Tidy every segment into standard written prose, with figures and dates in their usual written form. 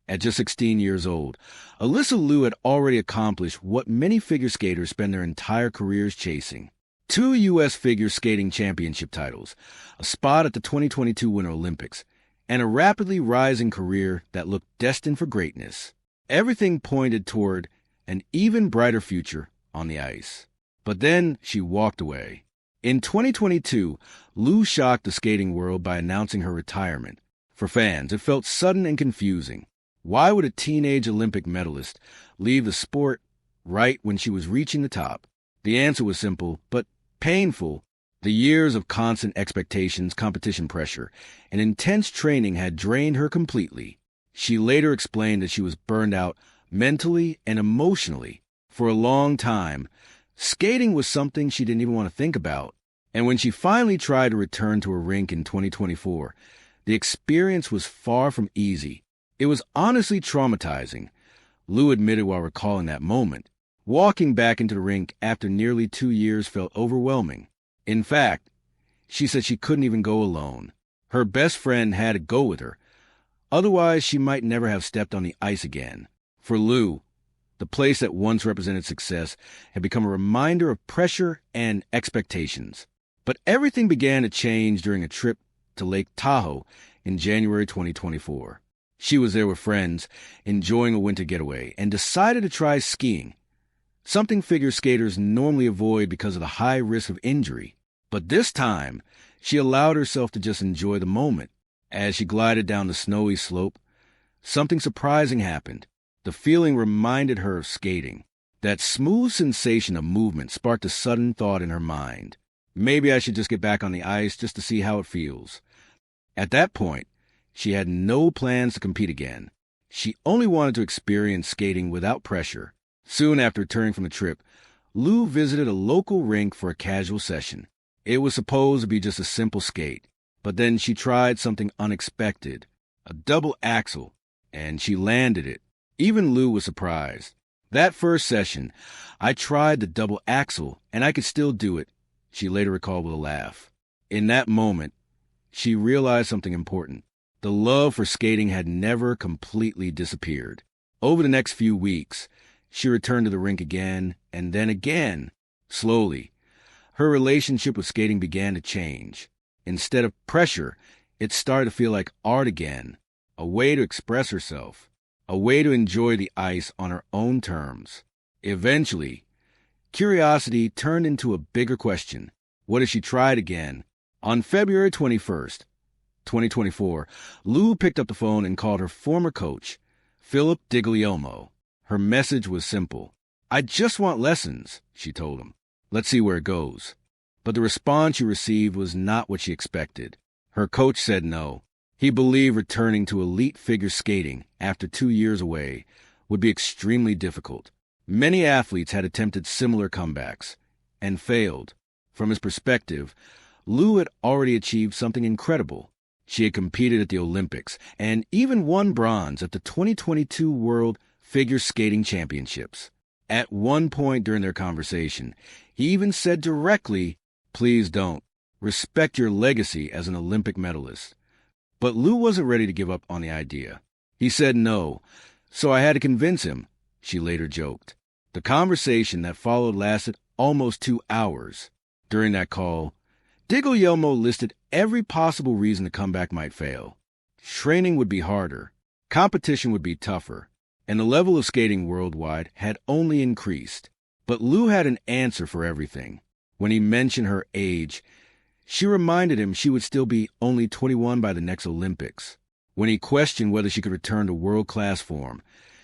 At just 16 years old, Alysa Liu had already accomplished what many figure skaters spend their entire careers chasing. 2 U.S. figure skating championship titles, a spot at the 2022 Winter Olympics, and a rapidly rising career that looked destined for greatness. Everything pointed toward an even brighter future on the ice. But then she walked away. In 2022, Liu shocked the skating world by announcing her retirement. For fans, it felt sudden and confusing. Why would a teenage Olympic medalist leave the sport right when she was reaching the top? The answer was simple, but painful. The years of constant expectations, competition pressure, and intense training had drained her completely. She later explained that she was burned out mentally and emotionally. For a long time, skating was something she didn't even want to think about. And when she finally tried to return to a rink in 2024, the experience was far from easy. It was honestly traumatizing, Liu admitted while recalling that moment. Walking back into the rink after nearly 2 years felt overwhelming. In fact, she said she couldn't even go alone. Her best friend had to go with her. Otherwise, she might never have stepped on the ice again. For Liu, the place that once represented success had become a reminder of pressure and expectations. But everything began to change during a trip to Lake Tahoe in January 2024. She was there with friends, enjoying a winter getaway, and decided to try skiing, something figure skaters normally avoid because of the high risk of injury. But this time, she allowed herself to just enjoy the moment. As she glided down the snowy slope, something surprising happened. The feeling reminded her of skating. That smooth sensation of movement sparked a sudden thought in her mind. Maybe I should just get back on the ice just to see how it feels. At that point, she had no plans to compete again. She only wanted to experience skating without pressure. Soon after returning from the trip, Liu visited a local rink for a casual session. It was supposed to be just a simple skate, but then she tried something unexpected, a double axel, and she landed it. Even Liu was surprised. That first session, I tried the double axel, and I could still do it, she later recalled with a laugh. In that moment, she realized something important. The love for skating had never completely disappeared. Over the next few weeks, she returned to the rink again, and then again. Slowly, her relationship with skating began to change. Instead of pressure, it started to feel like art again, a way to express herself, a way to enjoy the ice on her own terms. Eventually, curiosity turned into a bigger question. What if she tried again? On February 21st, 2024, Liu picked up the phone and called her former coach, Phillip DiGuglielmo. Her message was simple. "I just want lessons," she told him. "Let's see where it goes." But the response she received was not what she expected. Her coach said no. He believed returning to elite figure skating after 2 years away would be extremely difficult. Many athletes had attempted similar comebacks and failed. From his perspective, Liu had already achieved something incredible. She had competed at the Olympics and even won bronze at the 2022 World Figure Skating Championships. At one point during their conversation, he even said directly, "Please don't. Respect your legacy as an Olympic medalist." But Liu wasn't ready to give up on the idea. He said no, so I had to convince him, she later joked. The conversation that followed lasted almost 2 hours. During that call, DiGuglielmo listed every possible reason the comeback might fail. Training would be harder, competition would be tougher, and the level of skating worldwide had only increased. But Liu had an answer for everything. When he mentioned her age, she reminded him she would still be only 21 by the next Olympics. When he questioned whether she could return to world-class form,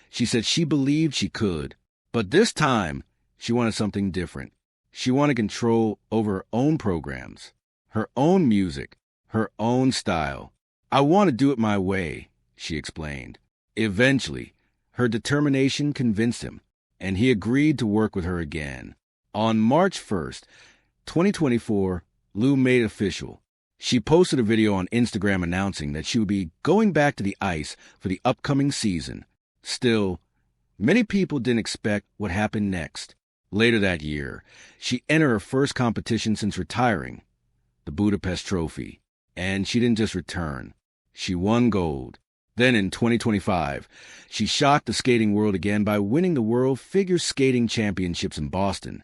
she said she believed she could. But this time, she wanted something different. She wanted control over her own programs, her own music, her own style. "I want to do it my way," she explained. Eventually, her determination convinced him, and he agreed to work with her again. On March 1st, 2024, Liu made it official. She posted a video on Instagram announcing that she would be going back to the ice for the upcoming season. Still, many people didn't expect what happened next. Later that year, she entered her first competition since retiring, the Budapest Trophy. And she didn't just return. She won gold. Then in 2025, she shocked the skating world again by winning the World Figure Skating Championships in Boston,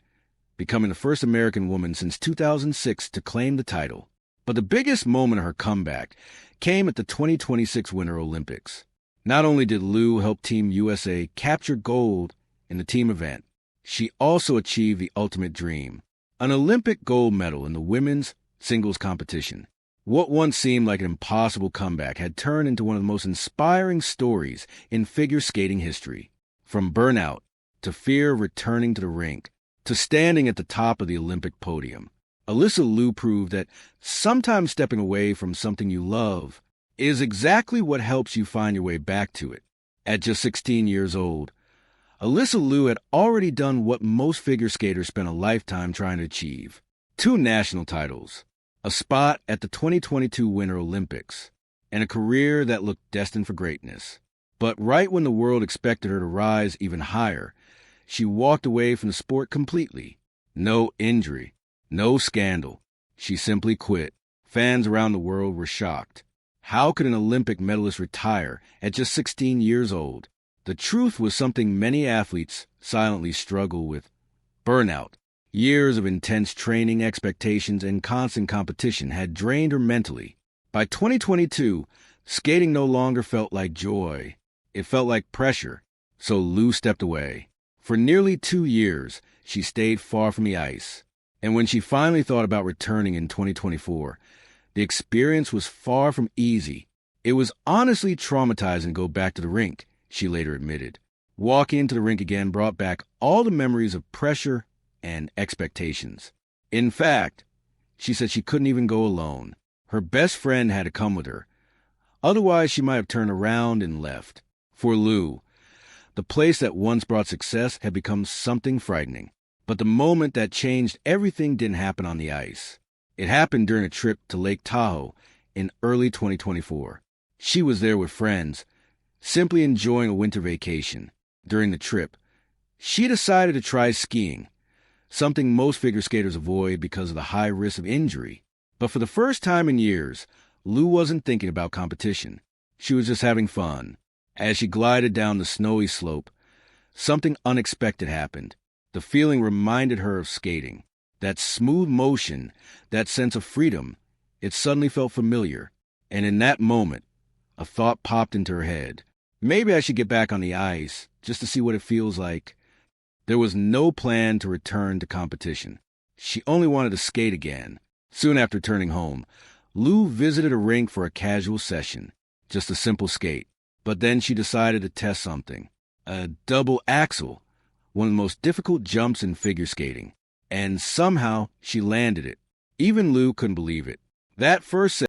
becoming the first American woman since 2006 to claim the title. But the biggest moment of her comeback came at the 2026 Winter Olympics. Not only did Liu help Team USA capture gold in the team event, she also achieved the ultimate dream, an Olympic gold medal in the women's singles competition. What once seemed like an impossible comeback had turned into one of the most inspiring stories in figure skating history. From burnout, to fear of returning to the rink, to standing at the top of the Olympic podium, Alysa Liu proved that sometimes stepping away from something you love is exactly what helps you find your way back to it. At just 16 years old, Alysa Liu had already done what most figure skaters spend a lifetime trying to achieve: 2 national titles, a spot at the 2022 Winter Olympics, and a career that looked destined for greatness. But right when the world expected her to rise even higher, she walked away from the sport completely. No injury, no scandal. She simply quit. Fans around the world were shocked. How could an Olympic medalist retire at just 16 years old? The truth was something many athletes silently struggle with: burnout. Years of intense training, expectations, and constant competition had drained her mentally. By 2022, skating no longer felt like joy. It felt like pressure. So Liu stepped away. For nearly 2 years, she stayed far from the ice. And when she finally thought about returning in 2024, the experience was far from easy. It was honestly traumatizing to go back to the rink, she later admitted. Walking into the rink again brought back all the memories of pressure and expectations. In fact, she said she couldn't even go alone. Her best friend had to come with her. Otherwise, she might have turned around and left. For Liu, the place that once brought success had become something frightening. But the moment that changed everything didn't happen on the ice. It happened during a trip to Lake Tahoe in early 2024. She was there with friends, simply enjoying a winter vacation. During the trip, she decided to try skiing, something most figure skaters avoid because of the high risk of injury. But for the first time in years, Liu wasn't thinking about competition. She was just having fun. As she glided down the snowy slope, something unexpected happened. The feeling reminded her of skating. That smooth motion, that sense of freedom, it suddenly felt familiar. And in that moment, a thought popped into her head. Maybe I should get back on the ice, just to see what it feels like. There was no plan to return to competition. She only wanted to skate again. Soon after turning home, Liu visited a rink for a casual session, just a simple skate. But then she decided to test something: a double axel, one of the most difficult jumps in figure skating. And somehow she landed it. Even Liu couldn't believe it. That first